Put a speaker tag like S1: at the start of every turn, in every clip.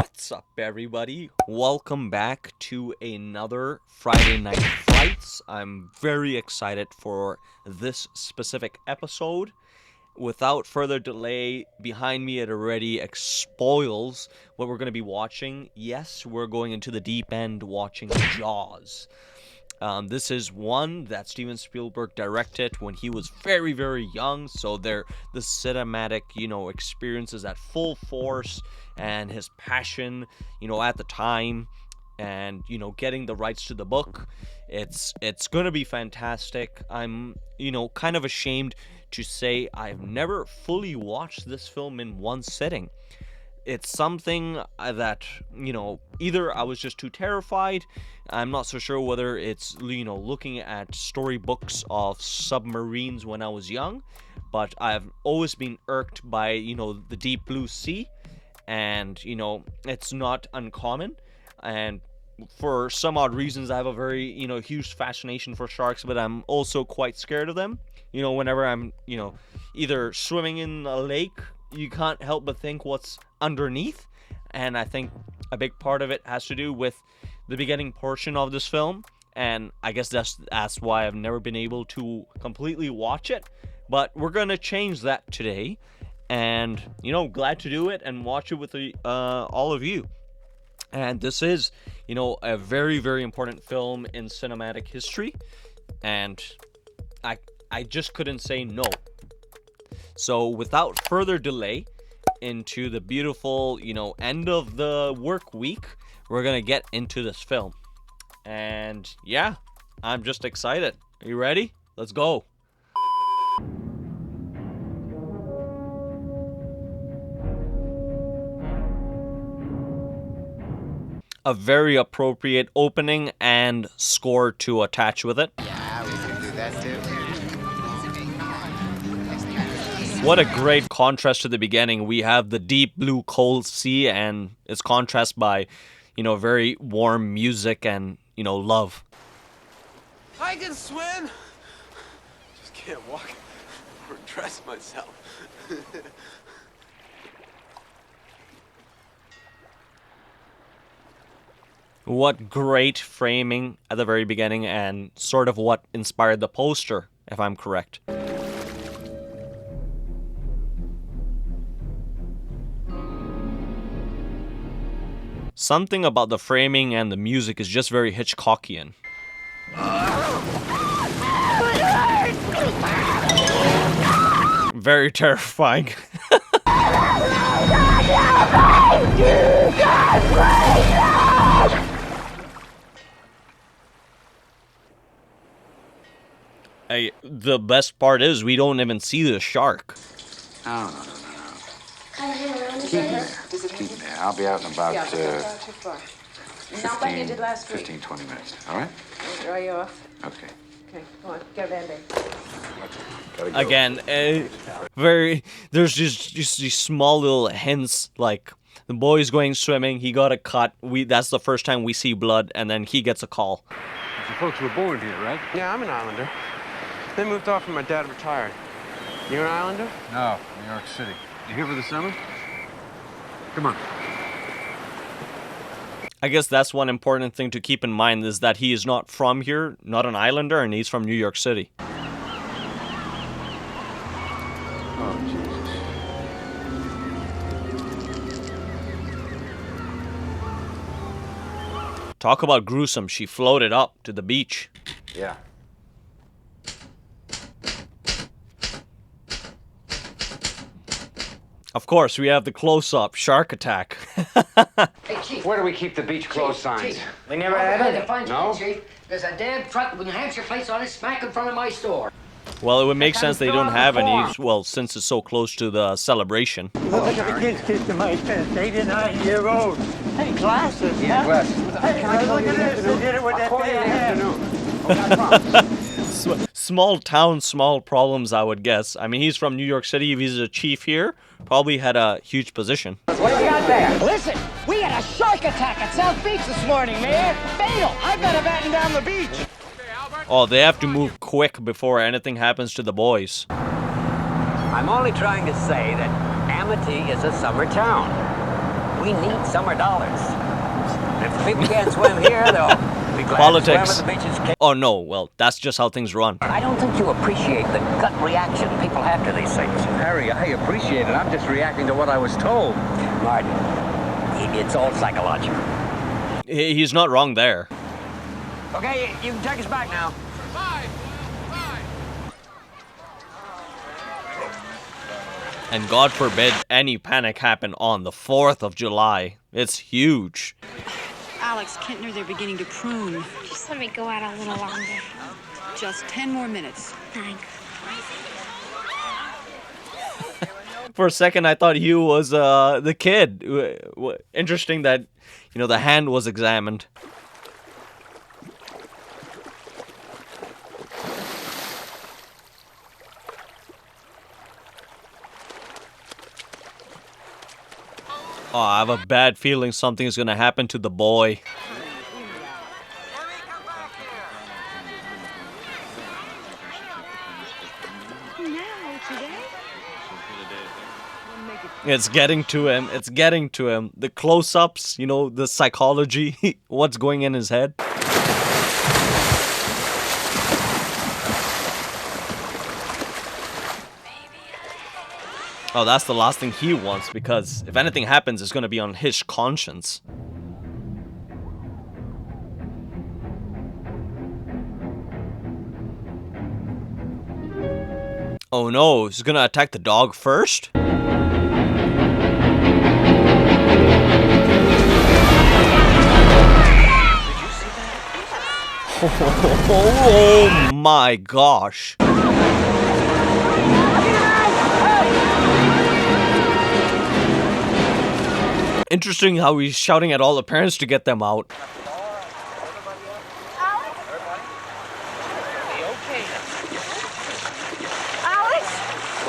S1: What's up, everybody? Welcome back to another Friday Night Frights. I'm very excited for this specific episode. Without further delay, behind me it already spoils what we're going to be watching. Yes, we're going into the deep end watching Jaws. This is one that Steven Spielberg directed when he was very, very young. So the cinematic, experience is at full force, and his passion, at the time, and getting the rights to the book, it's gonna be fantastic. I'm kind of ashamed to say I've never fully watched this film in one sitting. It's something that, either I was just too terrified. I'm not so sure whether it's, looking at storybooks of submarines when I was young, but I've always been irked by, the deep blue sea, and, it's not uncommon. And for some odd reasons, I have a very, huge fascination for sharks, but I'm also quite scared of them. Whenever I'm, either swimming in a lake, you can't help but think what's underneath, and I think a big part of it has to do with the beginning portion of this film, and I guess that's why I've never been able to completely watch it. But we're gonna change that today, and glad to do it and watch it with all of you. And this is a very, very important film in cinematic history, and I just couldn't say no. So without further delay, into the beautiful, end of the work week, we're gonna get into this film. And yeah, I'm just excited. Are you ready? Let's go. A very appropriate opening and score to attach with it.
S2: Yeah, we can do that too.
S1: What a great contrast to the beginning. We have the deep blue cold sea, and it's contrast by, very warm music and, love.
S3: I can swim. Just can't walk or dress myself.
S1: What great framing at the very beginning, and sort of what inspired the poster, if I'm correct. Something about the framing and the music is just very Hitchcockian. Very terrifying. The best part is we don't even see the shark.
S2: Oh, no. Keep him there. I'll be out in about 15, 20 minutes. All right?
S4: I'll dry you off.
S2: Okay.
S4: Okay, go on. Get a Band-Aid.
S1: Again, there's just these small little hints, like the boy's going swimming, he got a cut. That's the first time we see blood, and then he gets a call.
S5: Your folks were born here, right?
S3: Yeah, I'm an islander. They moved off when my dad retired. You an islander?
S5: No, New York City. You here for the summer? Come on.
S1: I guess that's one important thing to keep in mind, is that he is not from here, not an islander, and he's from New York City.
S5: Oh, Jesus.
S1: Talk about gruesome. She floated up to the beach.
S2: Yeah.
S1: Of course, we have the close-up shark attack.
S6: Hey, Chief.
S2: Where do we keep the beach closed signs?
S6: Chief.
S2: We never
S6: I
S2: had
S6: to
S2: it.
S6: find
S2: No?
S6: you, Chief. There's a damn truck with New Hampshire plates on it smack in front of my store.
S1: Well, it would make sense they don't have any,
S6: before.
S1: well, since it's so close to the celebration.
S7: Look at the kids kissing my face. 8 and 9 year old. Hey, glasses,
S2: Yeah,
S7: huh?
S2: glasses.
S7: Hey, look at this. They did it with that big hand.
S1: Small town, small problems, I would guess. I mean, he's from New York City. If he's a chief here, probably had a huge position.
S6: What you got there? Listen, we had a shark attack at South Beach this morning, Mayor. Fatal. I've got to batten down the beach.
S1: Oh, they have to move quick before anything happens to the boys.
S8: I'm only trying to say that Amity is a summer town.
S6: We need summer dollars. If the people can't swim here, they'll be glad
S1: Politics.
S6: to swim at the beaches.
S1: Oh no, well, that's just how things run.
S6: I don't think you appreciate the gut reaction people have to these things.
S5: Harry, I appreciate it. I'm just reacting to what I was told.
S6: Martin, it's all psychological.
S1: He's not wrong there.
S6: Okay, you can take us back now.
S3: Bye. Bye.
S1: And God forbid any panic happen on the 4th of July. It's huge.
S8: Alex, Kintner, they're beginning to prune.
S9: Just let me go out a little longer.
S8: Just 10 more minutes.
S9: Thanks.
S1: For a second, I thought Hugh was the kid. Interesting that, the hand was examined. Oh, I have a bad feeling something's gonna happen to the boy. It's getting to him. It's getting to him. The close-ups, the psychology, what's going in his head. Oh, that's the last thing he wants, because if anything happens, it's going to be on his conscience. Oh no, he's going to attack the dog first? Oh my gosh. Interesting how he's shouting at all the parents to get them out.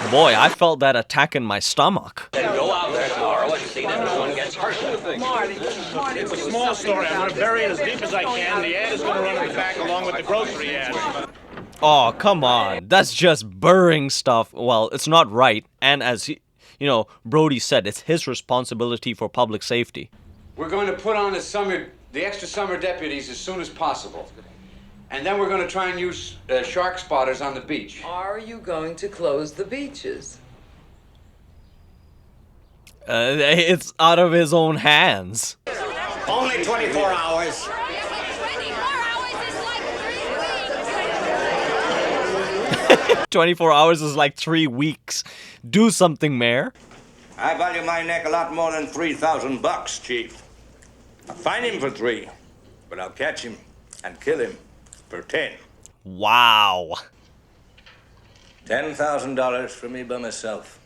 S1: Boy, I felt that attack in my stomach.
S6: Go out there tomorrow and see that no one gets hurt.
S10: It's a small story. I'm going to bury it as deep as I can. The ad is going to run in the back along with the grocery ad.
S1: Oh, come on. That's just burying stuff. Well, it's not right. And as Brody said, it's his responsibility for public safety.
S2: We're going to put on the extra summer deputies as soon as possible. And then we're going to try and use shark spotters on the beach.
S11: Are you going to close the beaches?
S1: It's out of his own hands.
S6: Only 24 hours.
S9: 24 hours is like 3 weeks.
S1: 24 hours is like 3 weeks. Do something, Mayor.
S12: I value my neck a lot more than $3,000, Chief. I'll find him for 3, but I'll catch him and kill him for 10.
S1: Wow.
S12: $10,000 for me by myself.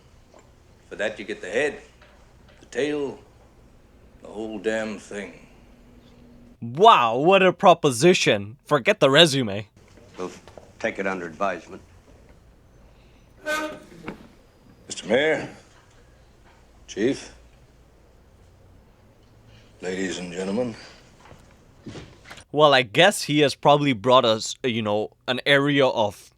S12: For that you get the head, the tail, the whole damn thing.
S1: Wow, what a proposition. Forget the resume.
S12: We'll take it under advisement. Mr. Mayor, Chief, ladies and gentlemen.
S1: Well, I guess he has probably brought us, an area of,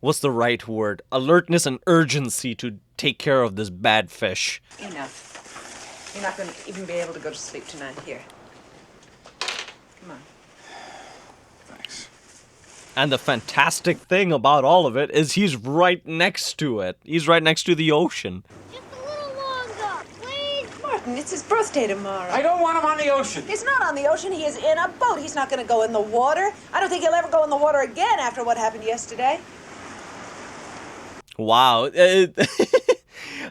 S1: what's the right word? Alertness and urgency to take care of this bad fish.
S11: Enough. You're not going to even be able to go to sleep tonight. Here. Come on.
S2: Thanks.
S1: And the fantastic thing about all of it is he's right next to it. He's right next to the ocean.
S9: Just a little longer, please.
S11: Martin, it's his birthday tomorrow.
S2: I don't want him on the ocean.
S11: He's not on the ocean. He is in a boat. He's not going to go in the water. I don't think he'll ever go in the water again after what happened yesterday.
S1: Wow.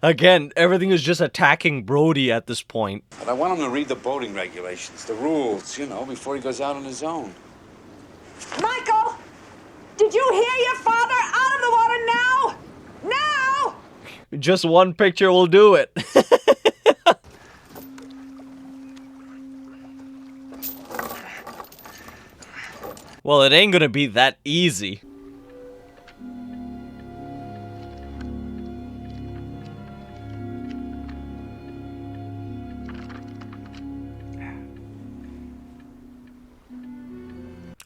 S1: Again, everything is just attacking Brody at this point.
S2: But I want him to read the boating regulations, the rules, before he goes out on his own.
S11: Michael! Did you hear your father? Out of the water now! Now!
S1: Just one picture will do it. Well, it ain't gonna be that easy.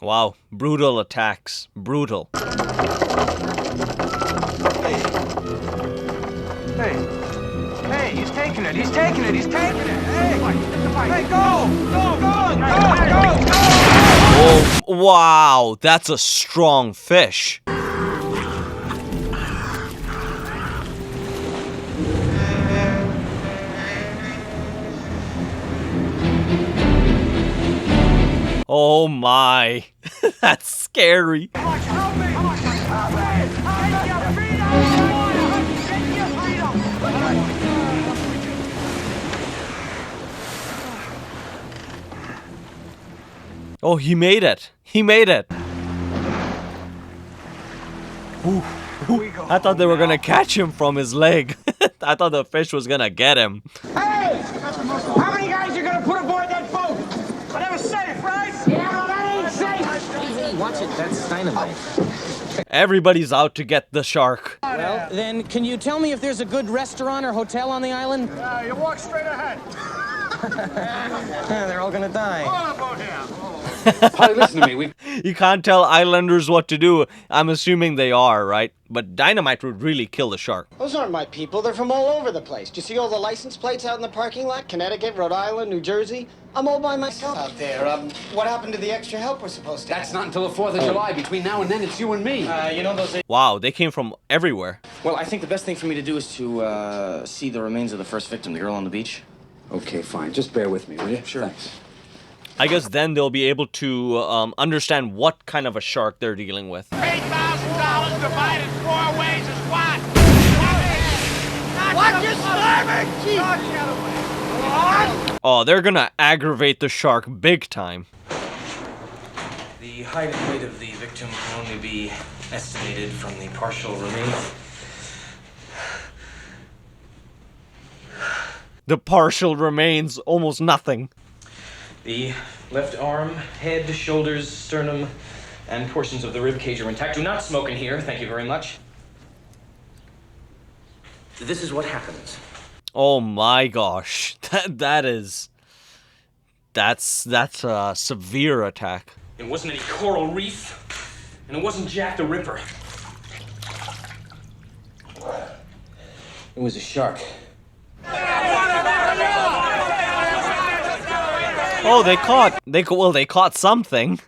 S1: Wow, brutal attacks. Brutal.
S10: Hey, he's taking
S6: taking it. He's taking it. He's taking it. Hey, go!
S1: Oh, wow, that's a strong fish. Oh my, that's scary. Oh, he made it. He made it. Ooh, ooh. I thought they were gonna catch him from his leg. I thought the fish was gonna get him.
S6: Hey! How many guys are gonna put aboard that boat? Whatever's safe, right? Yeah, well, that ain't safe.
S13: Hey, watch it. That's dynamite.
S1: Everybody's out to get the shark.
S13: Well, then, can you tell me if there's a good restaurant or hotel on the island?
S6: You walk straight ahead.
S13: They're all gonna die.
S2: Polly, listen to me.
S1: You can't tell islanders what to do. I'm assuming they are, right? But dynamite would really kill the shark.
S14: Those aren't my people. They're from all over the place. Do you see all the license plates out in the parking lot? Connecticut, Rhode Island, New Jersey. I'm all by myself out there. What happened to the extra help we're supposed to have?
S2: That's not until the 4th of July. Between now and then, it's you and me.
S13: You know those...
S1: Wow, they came from everywhere.
S13: Well, I think the best thing for me to do is to, see the remains of the first victim, the girl on the beach.
S2: Okay, fine. Just bear with me, will you?
S13: Sure.
S2: Thanks.
S1: I guess then they'll be able to understand what kind of a shark they're dealing with.
S10: $8,000 divided 4 ways is what?
S6: Watch your slamming!
S1: Oh, they're gonna aggravate the shark big time.
S13: The height and weight of the victim can only be estimated from the partial remains.
S1: The partial remains, almost nothing.
S13: The left arm, head, shoulders, sternum, and portions of the rib cage are intact. Do not smoke in here, thank you very much. This is what happens.
S1: Oh my gosh, that's a severe attack.
S13: It wasn't any coral reef, and it wasn't Jack the Ripper. It was a shark.
S1: Oh, they caught something.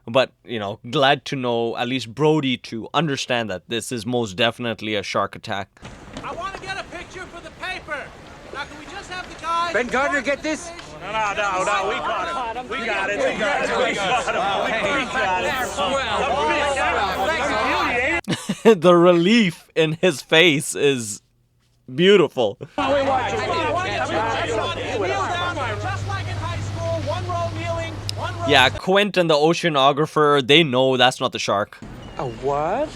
S1: But, you know, glad to know at least Brody to understand that this is most definitely a shark attack.
S3: I want to get a picture for the paper. Now, can we just have the guys...
S6: Ben Gardner, get this?
S10: No, we caught him. We got it.
S1: The relief in his face is beautiful.
S3: Just like in high school, one row kneeling, one row...
S1: Yeah, Quint and the oceanographer, they know that's not the shark.
S6: A what?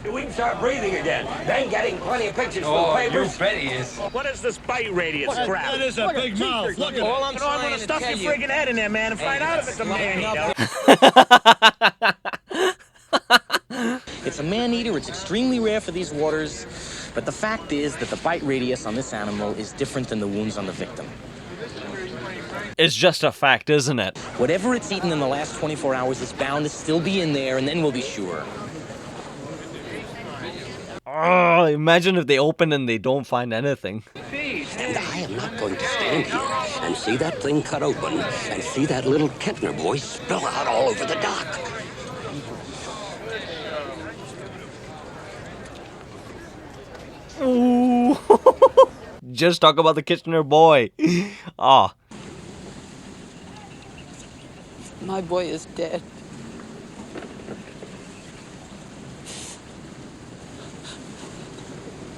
S15: We can start breathing again. Then getting plenty of pictures for the papers.
S2: You bet he is.
S10: What is this bite radius crap?
S3: That is a big mouth. Look at
S10: All I'm
S3: it.
S10: trying to stuff your friggin' head in there, man, and find out if it's a man-eater.
S13: It's a man-eater. It's extremely rare for these waters. But the fact is that the bite radius on this animal is different than the wounds on the victim.
S1: It's just a fact, isn't it?
S13: Whatever it's eaten in the last 24 hours is bound to still be in there, and then we'll be sure.
S1: Oh, imagine if they open and they don't find anything.
S15: And I am not going to stand here and see that thing cut open and see that little Kentner boy spill out all over the dock.
S1: Ooh. Just talk about the Kitchener boy. Ah.
S16: My boy is dead.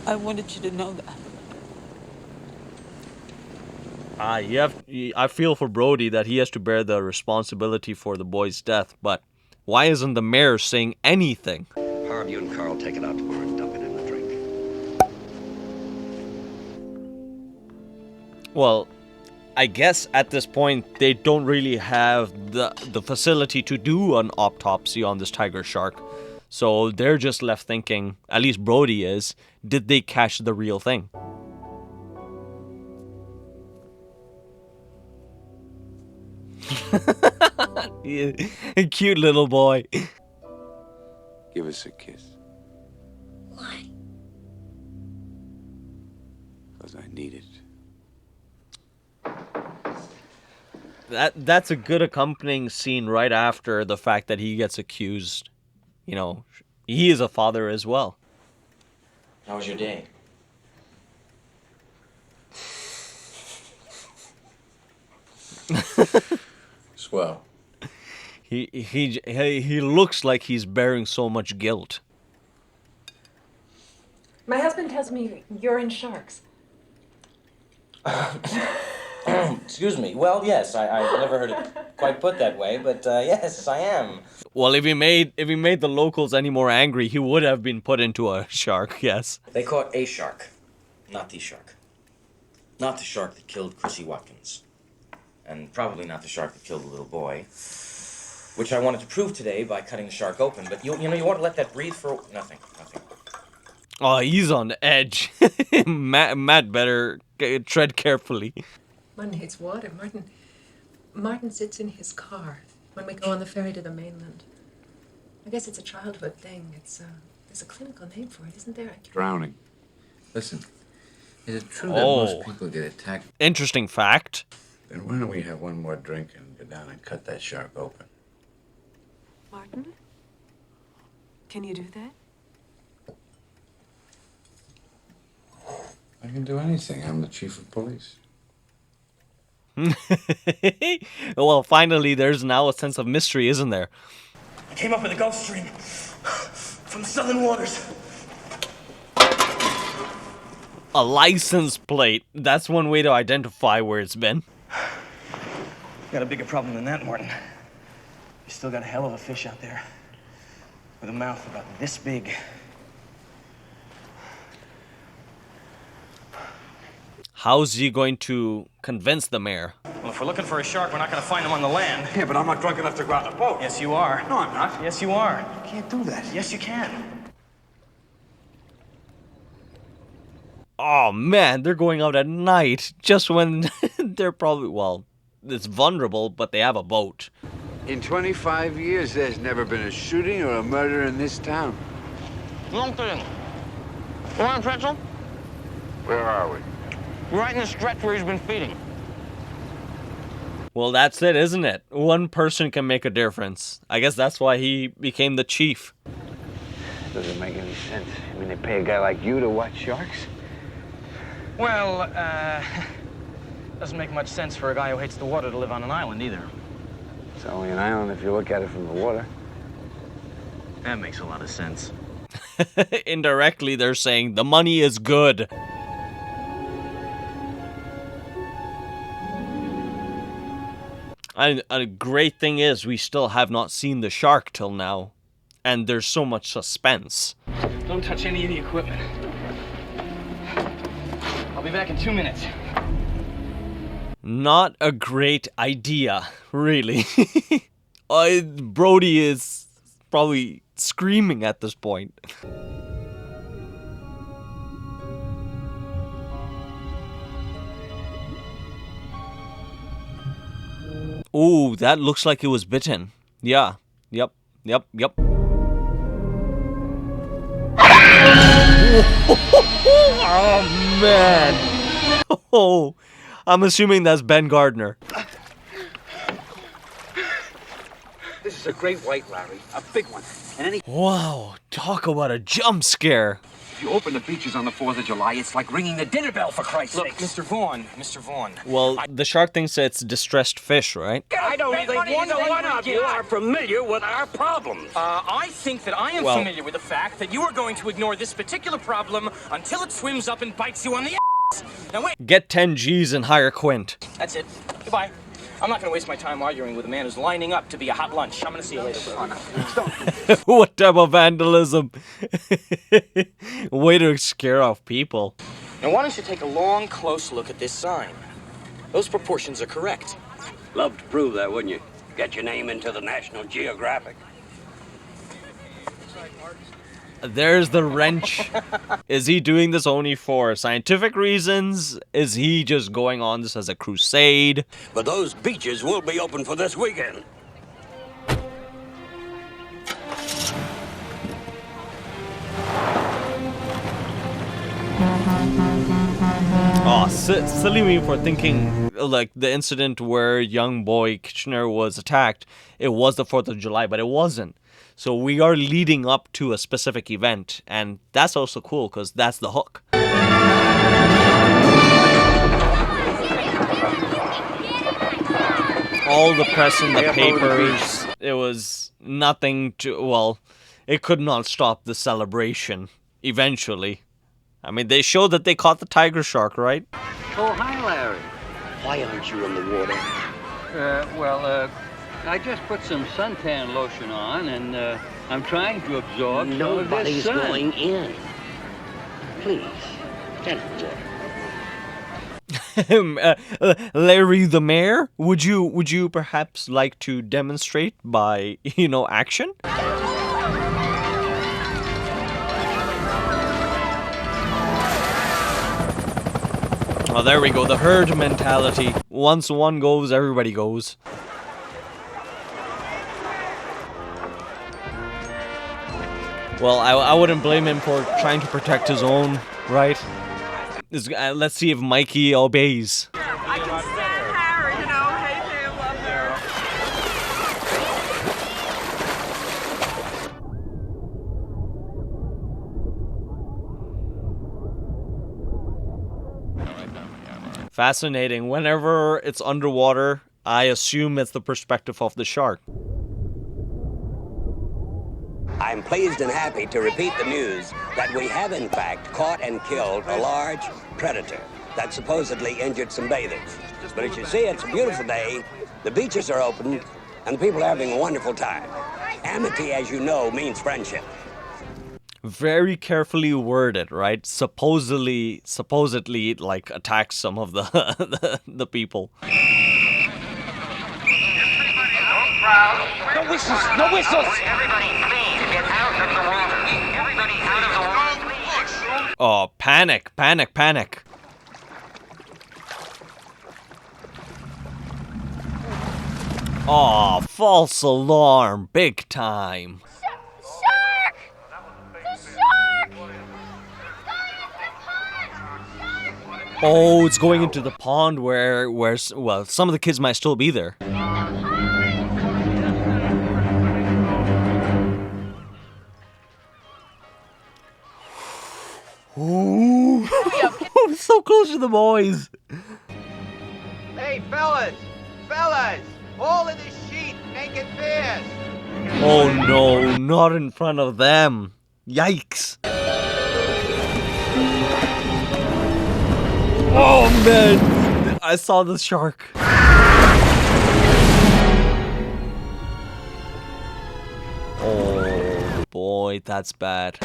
S16: I wanted you to know that.
S1: I feel for Brody that he has to bear the responsibility for the boy's death, but why isn't the mayor saying anything?
S15: Harv, you and Carl take it out tomorrow and dump it in the drink.
S1: Well, I guess at this point they don't really have the facility to do an autopsy on this tiger shark. So they're just left thinking, at least Brody is, did they catch the real thing? Yeah, cute little boy.
S2: Give us a kiss.
S9: Why?
S2: Because I need it.
S1: That's a good accompanying scene right after the fact that he gets accused. You know, he is a father as well.
S13: How was your day?
S2: Swell.
S1: He looks like he's bearing so much guilt.
S17: My husband tells me you're in sharks.
S13: Excuse me. Well, yes, I've never heard it quite put that way, but yes, I am.
S1: Well, if he made the locals any more angry, he would have been put into a shark. Yes.
S13: They caught a shark, not the shark. Not the shark that killed Chrissy Watkins. And probably not the shark that killed the little boy. Which I wanted to prove today by cutting the shark open. But you want to let that breathe for nothing.
S1: Oh, he's on the edge. Matt better tread carefully.
S17: Martin hates water. Martin sits in his car when we go on the ferry to the mainland. I guess it's a childhood thing. There's a clinical name for it, isn't there?
S2: Drowning. Listen, is it true that most people get attacked?
S1: Interesting fact.
S2: Then why don't we have one more drink and go down and cut that shark open?
S17: Martin? Can you do that?
S2: I can do anything. I'm the chief of police.
S1: Well, finally, there's now a sense of mystery, isn't there?
S13: I came up in the Gulf Stream from the southern waters.
S1: A license plate. That's one way to identify where it's been.
S13: Got a bigger problem than that, Martin. You still got a hell of a fish out there. With a mouth about this big.
S1: How's he going to convince the mayor?
S13: Well, if we're looking for a shark, we're not going to find him on the land.
S2: Yeah, but I'm not drunk enough to go out on the boat.
S13: Yes, you are.
S2: No, I'm not.
S13: Yes, you are.
S2: You can't do that.
S13: Yes, you can.
S1: Oh, man, they're going out at night. Just when they're probably, well, it's vulnerable, but they have a boat.
S2: In 25 years, there's never been a shooting or a murder in this town.
S13: No kidding. You want a pretzel?
S2: Where are we?
S13: Right in the stretch where he's been feeding.
S1: Well, that's it, isn't it? One person can make a difference. I guess that's why he became the chief.
S2: Doesn't make any sense. I mean, they pay a guy like you to watch sharks?
S13: Well, doesn't make much sense for a guy who hates the water to live on an island either.
S2: It's only an island if you look at it from the water.
S13: That makes a lot of sense.
S1: Indirectly, they're saying the money is good. And a great thing is we still have not seen the shark till now. And there's so much suspense.
S13: Don't touch any of the equipment. I'll be back in 2 minutes.
S1: Not a great idea, really. Brody is probably screaming at this point. Ooh, that looks like it was bitten. Yeah. Yep. Oh, man. Oh, I'm assuming that's Ben Gardner.
S18: This is a great white, Larry. A big one. And any...
S1: Wow, talk about a jump scare.
S18: If you open the beaches on the 4th of July, it's like ringing the dinner bell, for Christ's sake.
S13: Mr. Vaughn.
S1: Well, the shark thinks it's distressed fish, right?
S18: I don't think one of you are familiar with our problems.
S13: I think that I am
S1: Well-
S13: familiar with the fact that you are going to ignore this particular problem until it swims up and bites you on the ass. Now wait.
S1: Get 10 G's and hire Quint.
S13: That's it. Goodbye. I'm not going to waste my time arguing with a man who's lining up to be a hot lunch. I'm going to see you later.
S1: What type of vandalism? Way to scare off people.
S13: Now why don't you take a long, close look at this sign? Those proportions are correct.
S15: Love to prove that, wouldn't you? Get your name into the National Geographic.
S1: There's the wrench. Is he doing this only for scientific reasons? Is he just going on this as a crusade?
S15: But those beaches will be open for this weekend.
S1: Oh, silly me for thinking, like, the incident where young boy Kitchener was attacked, it was the 4th of July, but it wasn't. So we are leading up to a specific event, and that's also cool, because that's the hook. All the press in the papers, it was nothing to, well, it could not stop the celebration, eventually. I mean, they showed that they caught the tiger shark, right?
S15: Oh, hi, Larry. Why aren't you in the water?
S19: I just put some suntan lotion on, and I'm trying to absorb some of this
S15: Nobody's
S19: sun.
S15: going in. Please, get in the water.
S1: Larry the Mayor, would you perhaps like to demonstrate by, action? Oh, there we go, the herd mentality. Once one goes, everybody goes. Well, I wouldn't blame him for trying to protect his own, right? Let's see if Mikey obeys.
S11: I can stand Harry, Hey, Pam, love
S1: Fascinating. Whenever it's underwater, I assume it's the perspective of the shark.
S15: I'm pleased and happy to repeat the news that we have, in fact, caught and killed a large predator that supposedly injured some bathers. But as you see, it's a beautiful day, the beaches are open, and people are having a wonderful time. Amity, as you know, means friendship.
S1: Very carefully worded, right? Supposedly, like, attacks some of the people.
S6: No whistles! No whistles!
S9: Everybody, please get out of the water. Everybody out of the water, please.
S1: Oh, panic. Oh, false alarm, big time.
S9: Shark! The shark!
S1: Oh, it's going into the pond where some of the kids might still be there. Ooh, I'm so close to the boys.
S20: Hey, fellas! All in the sheet, make it fast!
S1: Oh no, not in front of them. Yikes. Oh man, I saw the shark. Oh boy, that's bad.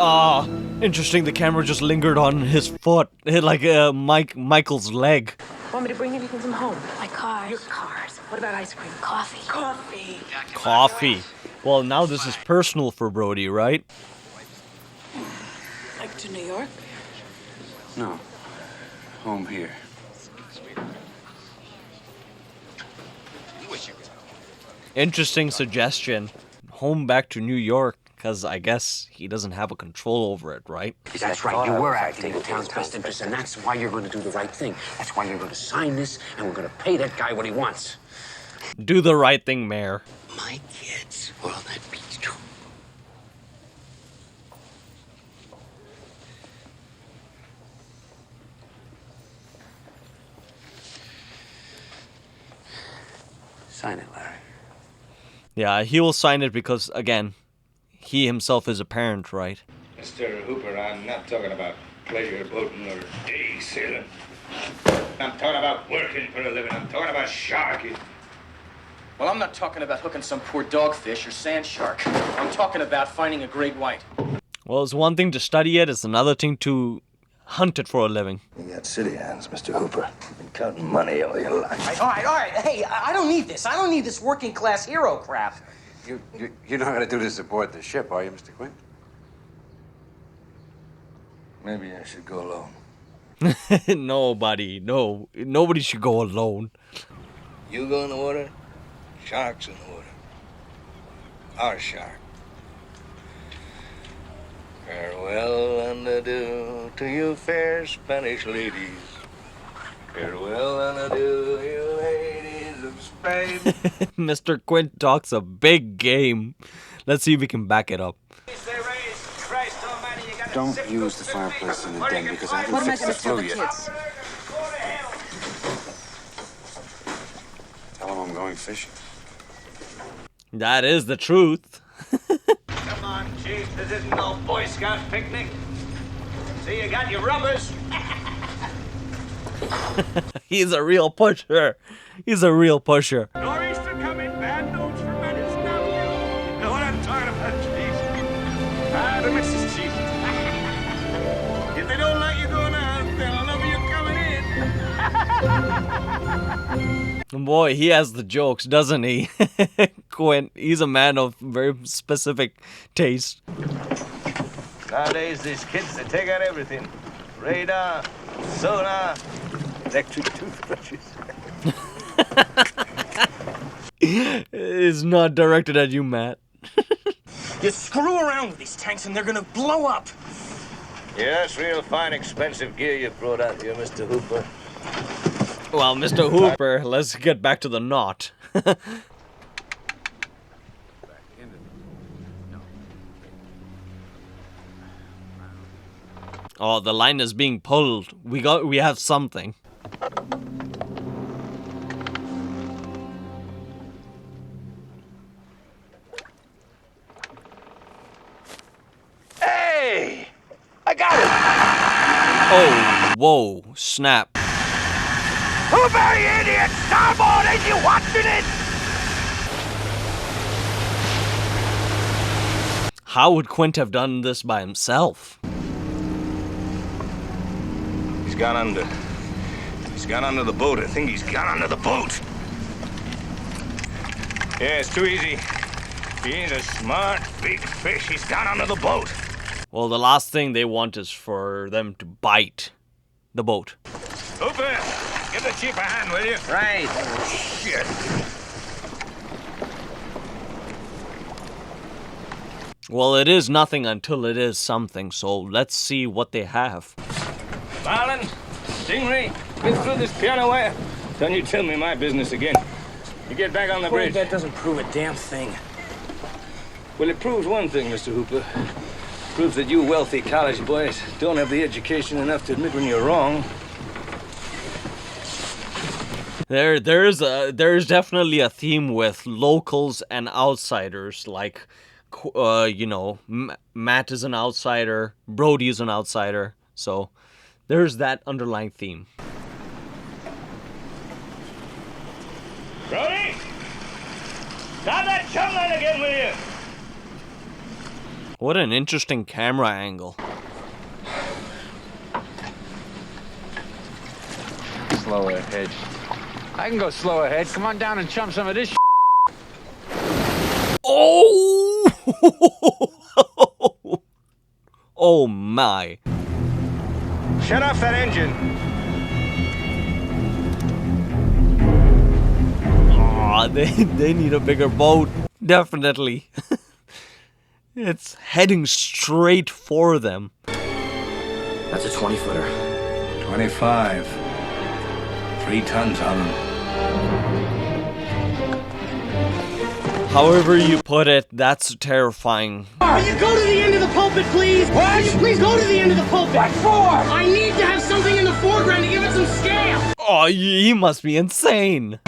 S1: Ah, interesting. The camera just lingered on his foot, like Michael's leg.
S17: Want me to bring anything from home?
S9: My cars.
S17: Your cars. What about ice cream?
S9: Coffee.
S1: Coffee. Well, now this is personal for Brody, right?
S16: Like to New York?
S2: No. Home here.
S1: Interesting suggestion. Home back to New York, because I guess he doesn't have a control over it, right?
S18: That's right, you were acting in the town's best interest, and that's why you're going to do the right thing. That's why you're going to sign this, and we're going to pay that guy what he wants.
S1: Do the right thing, Mayor.
S15: My kids were on that beach too.
S18: Sign it, Larry.
S1: Yeah, he will sign it because, again, he himself is a parent, right?
S12: Mr. Hooper, I'm not talking about pleasure boating or day sailing. I'm talking about working for a living. I'm talking about sharking.
S21: Well, I'm not talking about hooking some poor dogfish or sand shark. I'm talking about finding a great white.
S1: Well, it's one thing to study it, it's another thing to hunt it for a living.
S12: You got city hands, Mr. Hooper. Been counting money all your life.
S6: All right. Hey, I don't need this. I don't need this working class hero crap.
S2: You're not going to do this aboard the ship, are you, Mr. Quint?
S12: Maybe I should go alone.
S1: No, buddy. No. Nobody should go alone.
S12: You go in the water, sharks in the water. our shark. Farewell and adieu to you fair Spanish ladies. Farewell and adieu, you ladies of Spain.
S1: Mr. Quint talks a big game. Let's see if we can back it up.
S18: Don't use the fireplace in the den because I haven't fixed the flue yet. Tell them I'm going fishing.
S1: That is the truth.
S12: Come on, Chief, this isn't no Boy Scout picnic. See, you got your rubbers.
S1: He's a real pusher. He's a real pusher.
S12: Nor'easter coming, bad news for Menace now. You know what I'm talking about, Chief? Ah, the Mrs. Chief. If they don't like you going out, they'll love you coming in.
S1: Boy, he has the jokes, doesn't he? Quint, he's a man of very specific taste.
S12: Nowadays, these kids, they take out everything. Radar, sonar, electric toothbrushes.
S1: It's not directed at you, Matt.
S10: You screw around with these tanks and they're gonna blow up.
S12: Yeah, that's real fine, expensive gear you brought out here, Mr. Hooper.
S1: Well, Mr. Hooper, let's get back to the knot. Oh, the line is being pulled. We have something.
S12: Hey! I got it!
S1: Oh, whoa, snap.
S12: Hooper, you idiot! Starboard, ain't you watching it?
S1: How would Quint have done this by himself?
S12: He's gone under. He's gone under the boat. I think he's gone under the boat. Yeah, it's too easy. He's a smart, big fish. He's gone under the boat.
S1: Well, the last thing they want is for them to bite the boat.
S12: Hooper, give the chief a hand, will you?
S20: Right.
S12: Oh, shit.
S1: Well, it is nothing until it is something, so let's see what they have.
S12: Marlin, Stingray, get through this piano wire. Don't you tell me my business again. You get back on the bridge.
S10: That doesn't prove a damn thing.
S12: Well, it proves one thing, Mr. Hooper. Proves that you wealthy college boys don't have the education enough to admit when you're wrong.
S1: There's definitely a theme with locals and outsiders. Like, you know, Matt is an outsider, Brody is an outsider. So there's that underlying theme.
S12: Brody, stop that chum line again, will you?
S1: What an interesting camera angle.
S20: Slow ahead. I can go slow ahead. Come on down and chum some of this.
S1: Oh! Oh my.
S12: Shut off that engine.
S1: Aw, they need a bigger boat. Definitely. It's heading straight for them.
S13: That's a 20-footer.
S12: 25. 3 tons on them.
S1: However you put it, that's terrifying.
S6: Will you go to the end of the pulpit, please? What? Will you please go to the end of the pulpit? What for? I need to have something in the foreground to give it some scale.
S1: Oh, he must be insane.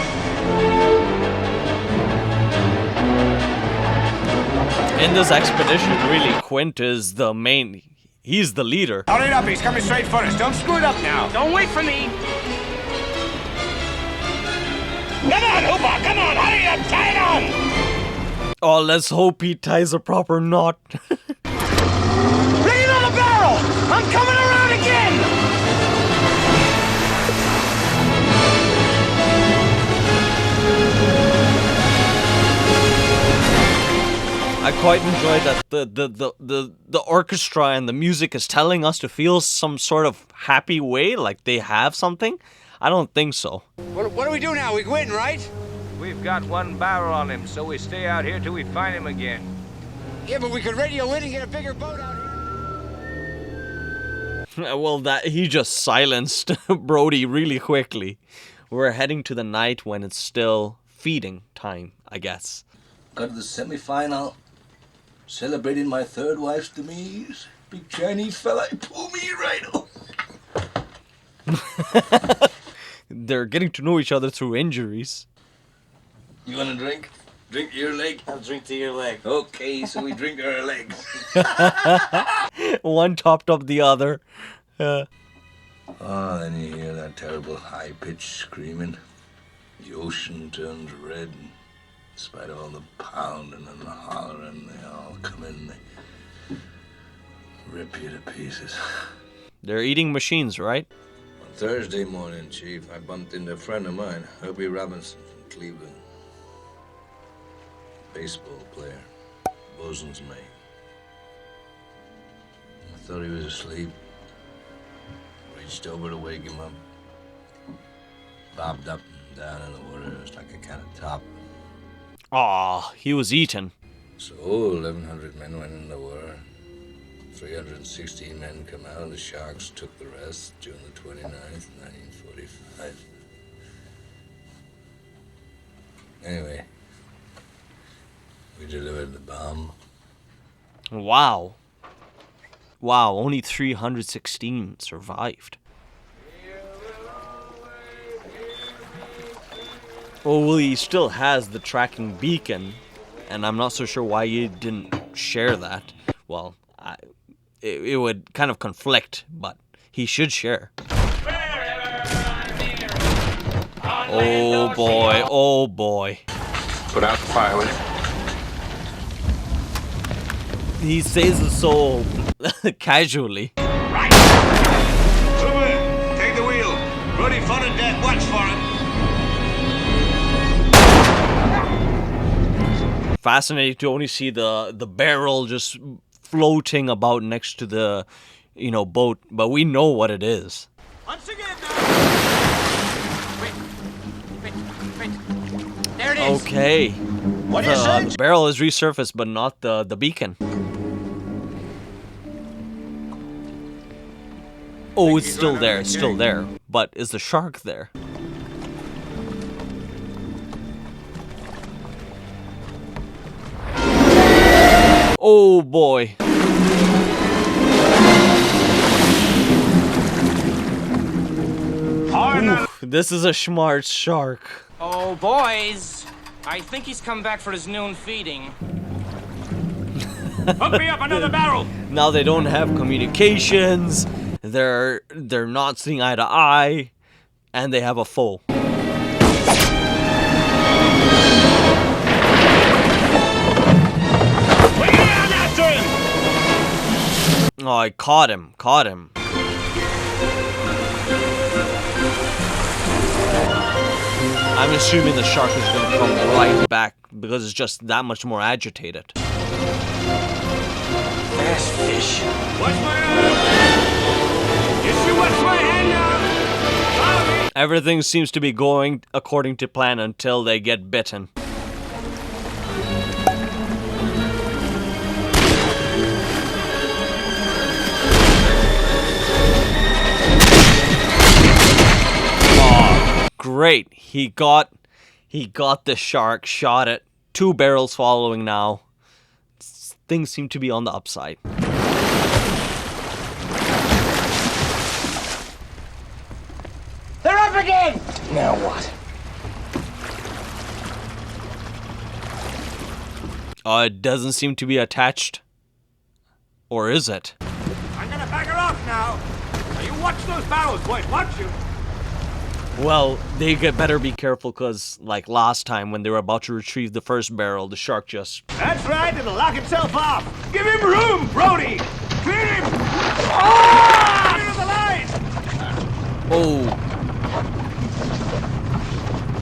S1: In this expedition, really, Quint is the main... He's the leader.
S12: Hold it up, he's coming straight for us. Don't screw it up now.
S10: Don't wait for me.
S12: Come on, Hooper, come on, hurry up, tie it on.
S1: Oh, let's hope he ties a proper knot.
S6: Bring it on the barrel! I'm coming around again!
S1: I quite enjoy that the orchestra and the music is telling us to feel some sort of happy way, like they have something. I don't think so.
S2: What do we do now? We quitting, right?
S12: We've got one barrel on him, so we stay out here till we find him again.
S14: Yeah, but we could radio in and get a bigger boat out here.
S1: Well, that he just silenced Brody really quickly. We're heading to the night when it's still feeding time, I guess.
S4: Got to the semi-final. Celebrating my third wife's demise. Big Chinese fella, pull me right off.
S1: They're getting to know each other through injuries.
S4: You want a drink? Drink to your leg?
S20: I'll drink to your leg.
S4: Okay, so we drink our legs.
S1: One topped up the other.
S4: Oh, then you hear that terrible high-pitched screaming. The ocean turns red. In spite of all the pounding and the hollering, they all come in. They rip you to pieces.
S1: They're eating machines, right?
S4: On Thursday morning, Chief, I bumped into a friend of mine, Herbie Robinson from Cleveland. Baseball player, bosun's mate. I thought he was asleep. Reached over to wake him up. Bobbed up and down in the water. It was like a kind of top.
S1: Aw, he was eaten.
S4: So 1,100 men went in the water. 316 men come out. The Sharks took the rest June the 29th, 1945. Anyway, we delivered the bomb.
S1: Wow. Wow, only 316 survived. Well, he still has the tracking beacon, and I'm not so sure why he didn't share that. Well, it would kind of conflict, but he should share. Oh boy, oh boy.
S12: Put out the firewood.
S1: He says it so casually.
S12: Right. Truman, take the wheel. Brody front and deck, watch for him.
S1: Fascinating to only see the barrel just floating about next to the, boat, but we know what it is.
S20: Once again now. Wait. There it is.
S1: Okay.
S20: What do you say?
S1: The barrel is resurfaced, but not the beacon. Oh, it's still there. It's still there. But is the shark there? Oh boy. Oof, this is a smart shark.
S21: Oh, boys. I think he's come back for his noon feeding.
S12: Hook me up another barrel.
S1: Now they don't have communications. They're not seeing eye to eye, and they have a foe. Oh, I caught him. I'm assuming the shark is going to come right back because it's just that much more agitated.
S20: Fast fish.
S12: Watch my hand. You see what's my hand now?
S1: Everything seems to be going according to plan until they get bitten. Oh, great. He got the shark, shot it. 2 barrels following now. Things seem to be on the upside.
S20: They're up again! Now what?
S1: It doesn't seem to be attached. Or is it?
S12: I'm gonna back her off now. Now you watch those barrels, boys. Watch you.
S1: Well, they better be careful because, like last time when they were about to retrieve the first barrel, the shark just...
S12: That's right, it'll lock itself off. Give him room, Brody. Clear him. Ah! Clear the line.
S1: Oh.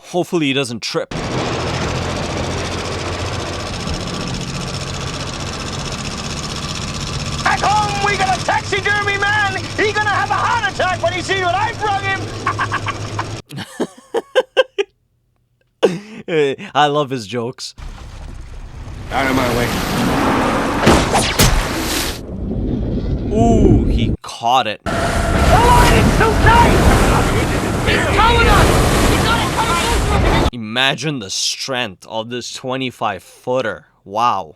S1: Hopefully he doesn't trip.
S20: At home, we got a taxidermy man. He's gonna have a heart attack when he sees what I brought him.
S1: I love his jokes.
S12: Out of my way.
S1: Ooh, he caught it.
S6: The line is too tight! He's calling us! He's got it coming over!
S1: Imagine the strength of this 25-footer. Wow.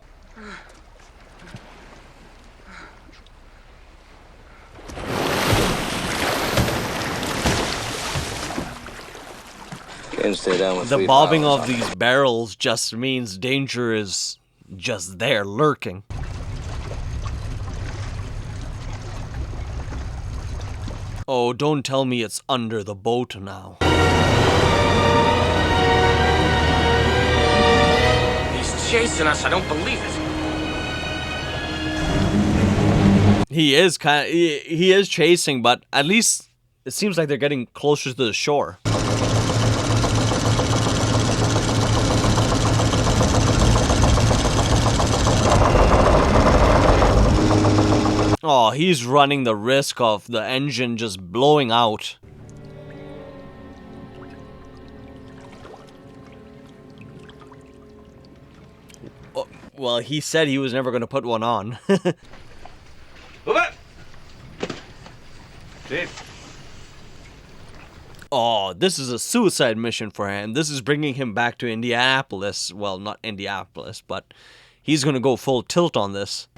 S4: Can't stay down with
S1: The
S4: 3
S1: bobbing
S4: pounds
S1: of
S4: on it.
S1: these barrels just means danger is just there, lurking. Oh, don't tell me it's under the boat now.
S21: He's chasing us. I don't believe it.
S1: He is chasing, but at least it seems like they're getting closer to the shore. Oh, he's running the risk of the engine just blowing out. Oh, well, he said he was never going to put one on. Oh, this is a suicide mission for him. This is bringing him back to Indianapolis. Well, not Indianapolis, but he's going to go full tilt on this.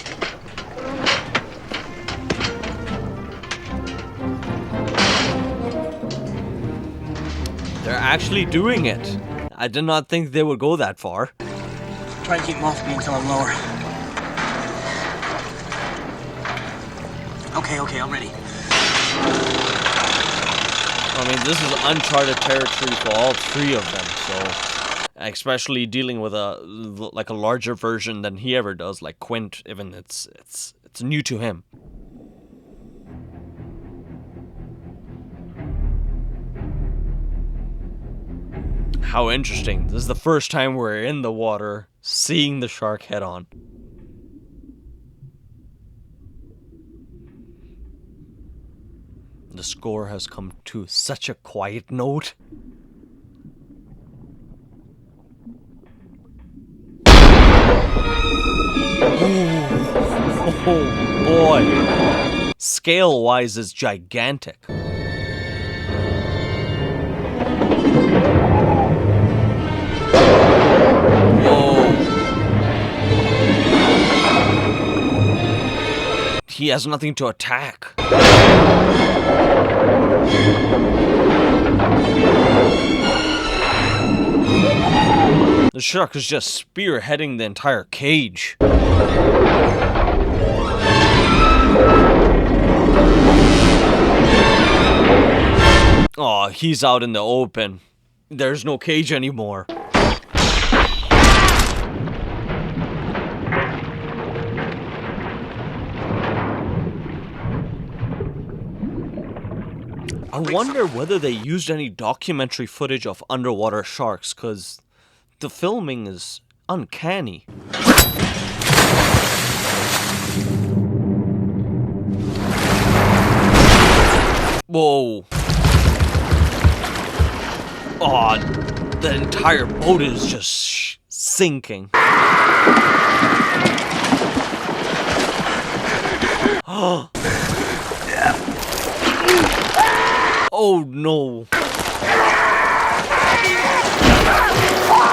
S1: They're actually doing it. I did not think they would go that far.
S21: Try and keep him off me until I'm lower. Okay, I'm ready.
S1: I mean, this is uncharted territory for all three of them, so... Especially dealing with a larger version than he ever does, like Quint, even it's new to him. How interesting. This is the first time we're in the water, seeing the shark head on. The score has come to such a quiet note. Ooh. Oh boy. Scale-wise, it's gigantic. He has nothing to attack. The shark is just spearheading the entire cage. Oh, he's out in the open. There's no cage anymore. I wonder whether they used any documentary footage of underwater sharks, because the filming is uncanny. Whoa. Oh, the entire boat is just sinking. Oh no.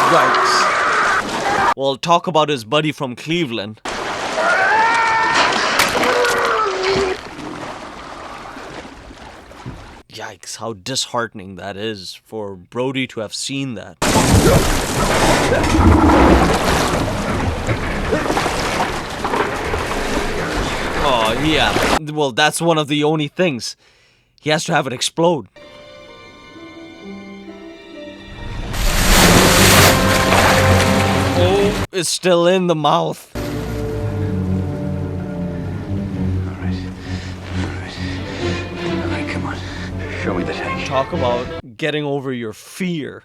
S1: Yikes. Well, talk about his buddy from Cleveland. Yikes, how disheartening that is for Brody to have seen that. Oh, yeah. Well, that's one of the only things. He has to have it explode. Oh, it's still in the mouth.
S18: Alright, come on. Show me the tank.
S1: Talk about getting over your fear.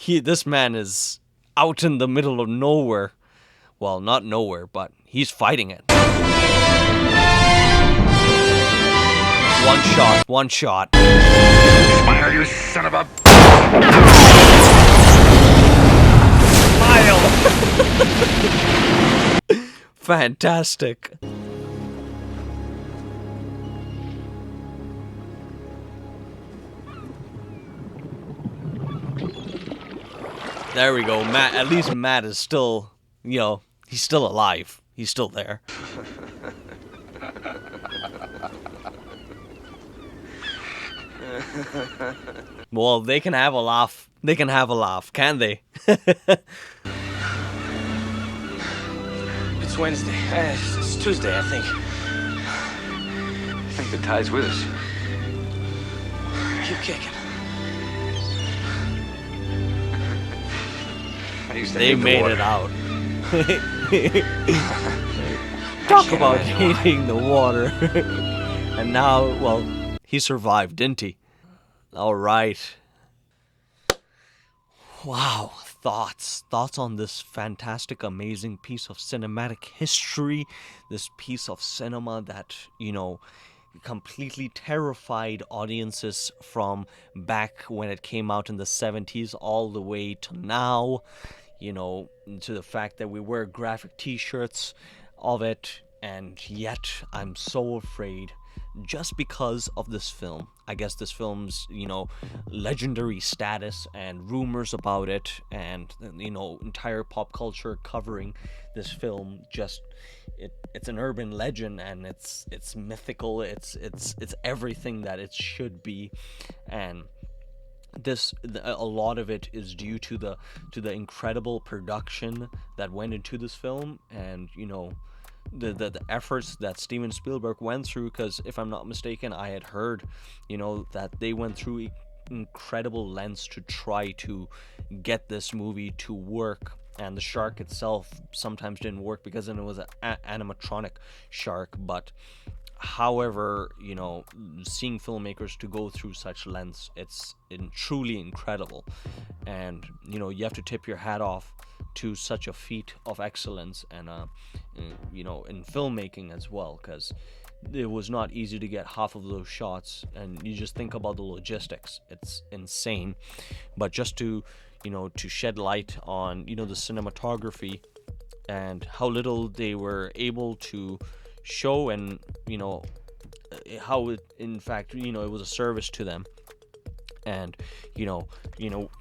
S1: This man is out in the middle of nowhere. Well, not nowhere, but he's fighting it. One shot.
S12: Fire, you son of a...
S1: Fantastic. There we go. Matt. At least Matt is still, he's still alive. He's still there. Well, they can have a laugh. They can have a laugh, can they?
S21: It's Wednesday. It's Tuesday, I think.
S12: I think the tide's with us.
S21: Keep kicking.
S1: They made it out. Talk about hating the water. And now, well, he survived, didn't he? All right. Wow. Thoughts on this fantastic, amazing piece of cinematic history. This piece of cinema that, completely terrified audiences from back when it came out in the 70s all the way to now. To the fact that we wear graphic t-shirts of it, and yet I'm so afraid just because of this film. I guess this film's, legendary status and rumors about it, and, entire pop culture covering this film. Just, it's an urban legend, and it's mythical. It's everything that it should be, and a lot of it is due to the incredible production that went into this film, and the efforts that Steven Spielberg went through. Because if I'm not mistaken, I had heard that they went through incredible lengths to try to get this movie to work, and the shark itself sometimes didn't work because then it was an animatronic shark. But however, seeing filmmakers to go through such lengths, it's truly incredible, and you have to tip your hat off to such a feat of excellence, and in filmmaking as well, because it was not easy to get half of those shots, and you just think about the logistics. It's insane. But just to shed light on the cinematography and how little they were able to show, and how it, in fact, it was a service to them. And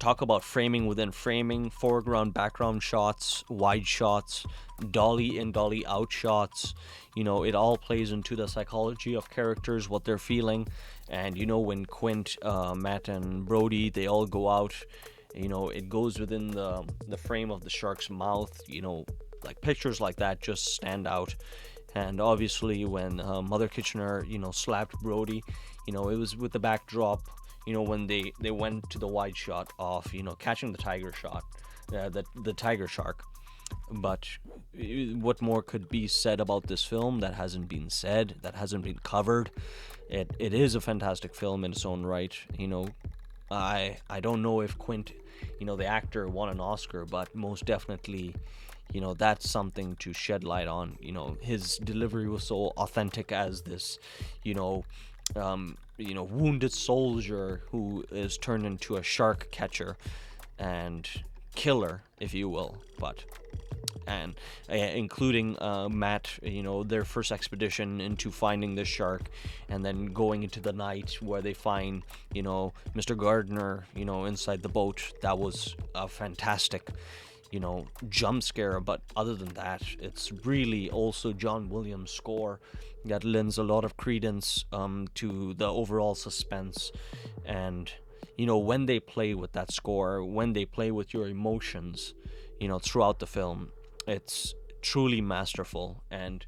S1: talk about framing within framing, foreground, background shots, wide shots, dolly in, dolly out shots. It all plays into the psychology of characters, what they're feeling. And when Quint, Matt, and Brody, they all go out, it goes within the frame of the shark's mouth. Like pictures like that just stand out. And obviously when Mother Kitchener slapped Brody, it was with the backdrop, when they went to the wide shot of catching the tiger shark. But what more could be said about this film that hasn't been said, that hasn't been covered? It is a fantastic film in its own right. I don't know if Quint, the actor, won an Oscar, but most definitely that's something to shed light on. His delivery was so authentic as this wounded soldier who is turned into a shark catcher and killer, if you will. But including Matt, their first expedition into finding this shark, and then going into the night where they find Mr. Gardner inside the boat. That was a fantastic jump scare. But other than that, it's really also John Williams' score that lends a lot of credence to the overall suspense. And when they play with that score, when they play with your emotions throughout the film, it's truly masterful. And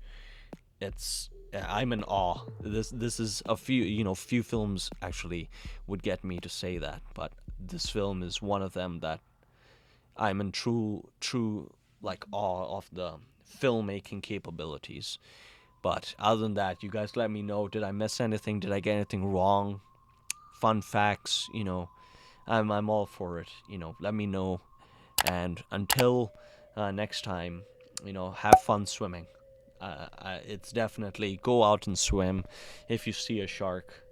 S1: I'm in awe. This is a few films actually would get me to say that, but this film is one of them that I'm in true awe of the filmmaking capabilities. But other than that, you guys let me know, did I miss anything? Did I get anything wrong? Fun facts, I'm all for it. Let me know. And until next time, have fun swimming. It's definitely go out and swim. If you see a shark,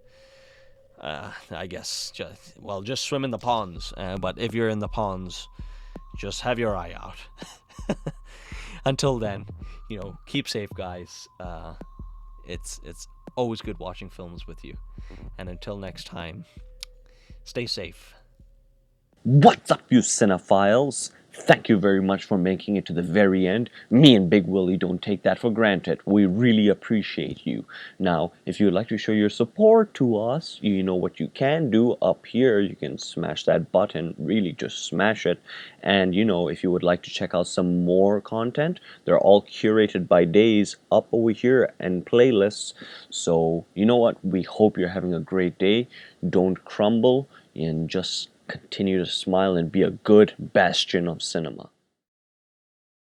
S1: I guess just swim in the ponds. But if you're in the ponds, just have your eye out. until then, keep safe, guys. It's always good watching films with you. And until next time, stay safe.
S7: What's up, you cinephiles? Thank you very much for making it to the very end. Me and Big Willie don't take that for granted. We really appreciate you. Now, if you'd like to show your support to us, you know what you can do up here. You can smash that button, really just smash it. And if you would like to check out some more content, they're all curated by days up over here and playlists. So, you know what? We hope you're having a great day. Don't crumble and just continue to smile and be a good bastion of cinema.